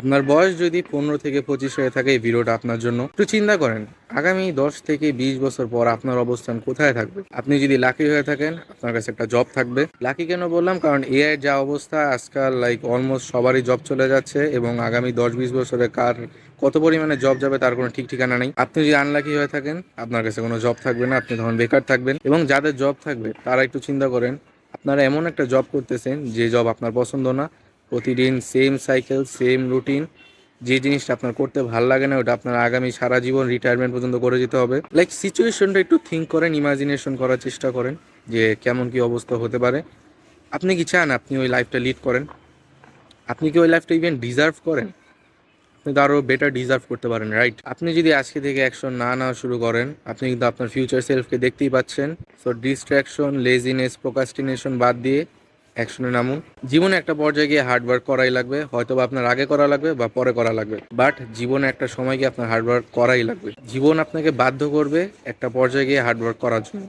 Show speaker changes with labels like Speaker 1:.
Speaker 1: আপনার বয়স যদি 15 থেকে 25 হয়ে থাকে, এই ভিডিওটা আপনার জন্য। একটু চিন্তা করেন, আগামী 10 থেকে 20 বছর পর আপনার অবস্থান কোথায় থাকবে। আপনি যদি লাকি হয়ে থাকেন, আপনার কাছে একটা জব থাকবে। লাকি কেন বললাম, কারণ এআই যা অবস্থা আজকাল, লাইক অলমোস্ট সবারই জব চলে যাচ্ছে, এবং আগামী 10-20 বছরে কার কত পরিমাণে জব যাবে তার কোনো ঠিক ঠিকানা নেই। আপনি যদি আনলাকি হয়ে থাকেন, আপনার কাছে কোনো জব থাকবে না, আপনি তখন বেকার থাকবেন। এবং যাদের জব থাকবে তারা একটু চিন্তা করেন, আপনারা এমন একটা জব করতেছেন যে জব আপনার পছন্দ না। প্রতিদিন সেম সাইকেল, সেম রুটিন। যে জিনিসটা আপনার করতে ভালো লাগে না, ওটা আপনার আগামী সারা জীবন রিটায়ারমেন্ট পর্যন্ত করে যেতে হবে। লাইক সিচুয়েশনটা একটু থিঙ্ক করেন, ইমাজিনেশন করার চেষ্টা করেন যে কেমন কি অবস্থা হতে পারে। আপনি কি চান আপনি ওই লাইফটা লিড করেন? আপনি কি ওই লাইফটা ইভেন ডিজার্ভ করেন? আপনি তো আরও বেটার ডিজার্ভ করতে পারেন, রাইট? আপনি যদি আজকে থেকে অ্যাকশন না নেওয়া শুরু করেন, আপনি কিন্তু আপনার ফিউচার সেলফকে দেখতেই পাচ্ছেন। সো ডিস্ট্র্যাকশন, লেজিনেস, প্রোকাস্টিনেশন বাদ দিয়ে অ্যাকশনে নামুন। জীবনে একটা পর্যায়ে গিয়ে হার্ডওয়ার্ক করাই লাগবে, হয়তো বা আপনার আগে করা লাগবে বা পরে করা লাগবে, বাট জীবনে একটা সময় গিয়ে আপনার হার্ডওয়ার্ক করাই লাগবে। জীবন আপনাকে বাধ্য করবে একটা পর্যায়ে গিয়ে হার্ডওয়ার্ক করার জন্য।